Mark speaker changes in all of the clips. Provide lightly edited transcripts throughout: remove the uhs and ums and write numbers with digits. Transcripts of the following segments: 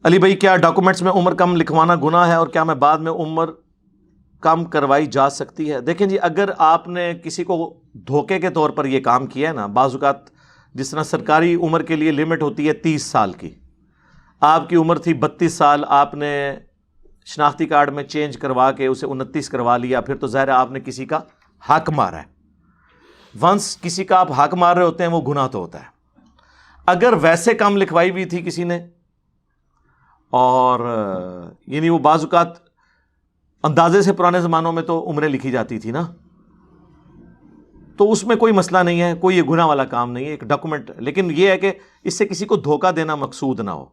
Speaker 1: علی بھائی کیا ڈاکومنٹس میں عمر کم لکھوانا گناہ ہے اور کیا میں بعد میں عمر کم کروائی جا سکتی ہے؟ دیکھیں جی، اگر آپ نے کسی کو دھوکے کے طور پر یہ کام کیا ہے نا، بعض اوقات جس طرح سرکاری عمر کے لیے لمٹ ہوتی ہے 30 سال کی، آپ کی عمر تھی 32 سال، آپ نے شناختی کارڈ میں چینج کروا کے اسے 29 کروا لیا، پھر تو ظاہر ہے آپ نے کسی کا حق مارا ہے۔ ونس کسی کا آپ حق مار رہے ہوتے ہیں وہ گناہ تو ہوتا ہے۔ اگر ویسے کم لکھوائی ہوئی تھی کسی نے، اور یعنی وہ بعض اوقات اندازے سے پرانے زمانوں میں تو عمریں لکھی جاتی تھی نا، تو اس میں کوئی مسئلہ نہیں ہے، کوئی یہ گناہ والا کام نہیں ہے، ایک ڈاکومنٹ۔ لیکن یہ ہے کہ اس سے کسی کو دھوکہ دینا مقصود نہ ہو۔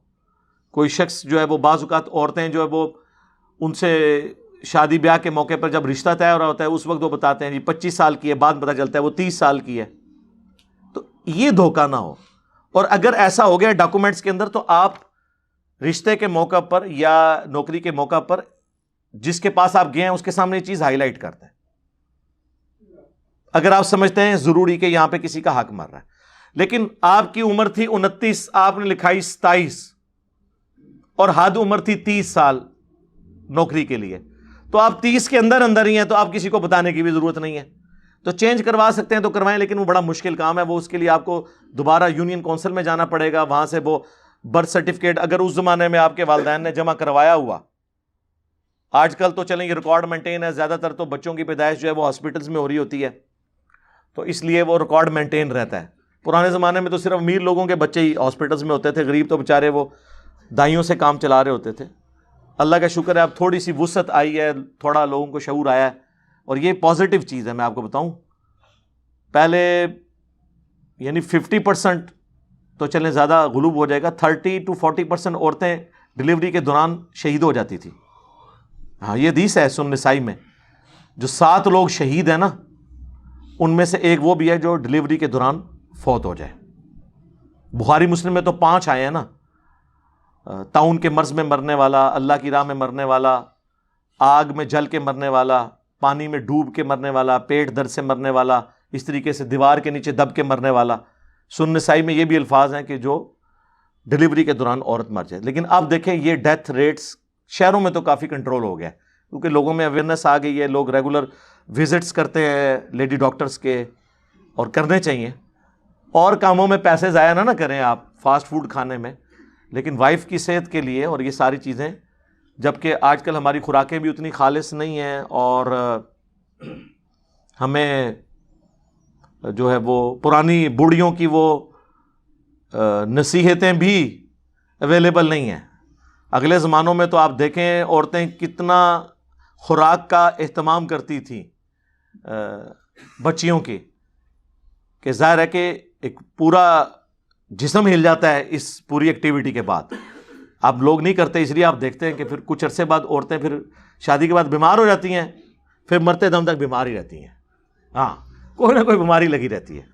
Speaker 1: کوئی شخص جو ہے وہ بعض اوقات عورتیں جو ہے وہ ان سے شادی بیاہ کے موقع پر جب رشتہ طے ہو رہا ہوتا ہے اس وقت وہ بتاتے ہیں جی 25 سال کی ہے، بعد پتہ چلتا ہے وہ 30 سال کی ہے، تو یہ دھوکہ نہ ہو۔ اور اگر ایسا ہو گیا ڈاکومنٹس کے اندر تو آپ رشتے کے موقع پر یا نوکری کے موقع پر جس کے پاس آپ گئے ہیں اس کے سامنے یہ چیز ہائی لائٹ کرتے ہیں، اگر آپ سمجھتے ہیں ضروری کہ یہاں پہ کسی کا حق مر رہا ہے۔ لیکن آپ کی عمر تھی 29، آپ نے لکھائی 27 اور حد عمر تھی 30 سال نوکری کے لیے، تو آپ 30 کے اندر اندر ہی ہیں، تو آپ کسی کو بتانے کی بھی ضرورت نہیں ہے۔ تو چینج کروا سکتے ہیں تو کروائیں، لیکن وہ بڑا مشکل کام ہے، وہ اس کے لیے آپ کو دوبارہ یونین کونسل میں جانا پڑے گا، وہاں سے وہ برتھ سرٹیفکیٹ اگر اس زمانے میں آپ کے والدین نے جمع کروایا ہوا، آج کل تو چلیں یہ ریکارڈ مینٹین ہے، زیادہ تر تو بچوں کی پیدائش جو ہے وہ ہاسپٹلز میں ہو رہی ہوتی ہے، تو اس لیے وہ ریکارڈ مینٹین رہتا ہے۔ پرانے زمانے میں تو صرف امیر لوگوں کے بچے ہی ہاسپٹلز میں ہوتے تھے، غریب تو بیچارے وہ دائیوں سے کام چلا رہے ہوتے تھے۔ اللہ کا شکر ہے اب تھوڑی سی وسعت آئی ہے، تھوڑا لوگوں کو شعور آیا ہے، اور یہ پازیٹیو چیز ہے۔ میں آپ کو بتاؤں، پہلے یعنی 50% تو چلیں زیادہ غلوب ہو جائے گا، 30 to 40% عورتیں ڈلیوری کے دوران شہید ہو جاتی تھی۔ ہاں، یہ حدیث ہے سنن نسائی میں، جو 7 لوگ شہید ہیں نا، ان میں سے ایک وہ بھی ہے جو ڈلیوری کے دوران فوت ہو جائے۔ بخاری مسلم میں تو 5 آئے ہیں نا، طاعون کے مرض میں مرنے والا، اللہ کی راہ میں مرنے والا، آگ میں جل کے مرنے والا، پانی میں ڈوب کے مرنے والا، پیٹ درد سے مرنے والا، اس طریقے سے دیوار کے نیچے دب کے مرنے والا۔ سنن نسائی میں یہ بھی الفاظ ہیں کہ جو ڈلیوری کے دوران عورت مر جائے۔ لیکن اب دیکھیں یہ ڈیتھ ریٹس شہروں میں تو کافی کنٹرول ہو گیا ہے، کیونکہ لوگوں میں اویئرنیس آ گئی ہے، لوگ ریگولر وزٹس کرتے ہیں لیڈی ڈاکٹرز کے، اور کرنے چاہیے۔ اور کاموں میں پیسے ضائع نہ کریں آپ، فاسٹ فوڈ کھانے میں، لیکن وائف کی صحت کے لیے اور یہ ساری چیزیں، جبکہ آج کل ہماری خوراکیں بھی اتنی خالص نہیں ہیں، اور ہمیں جو ہے وہ پرانی بوڑھیوں کی وہ نصیحتیں بھی اویلیبل نہیں ہیں۔ اگلے زمانوں میں تو آپ دیکھیں عورتیں کتنا خوراک کا اہتمام کرتی تھیں بچیوں کی، کہ ظاہر ہے کہ ایک پورا جسم ہل جاتا ہے اس پوری ایکٹیویٹی کے بعد۔ اب لوگ نہیں کرتے، اس لیے آپ دیکھتے ہیں کہ پھر کچھ عرصے بعد عورتیں پھر شادی کے بعد بیمار ہو جاتی ہیں، پھر مرتے دم تک بیمار ہی رہتی ہیں۔ ہاں، کوئی نہ کوئی بیماری لگی رہتی ہے۔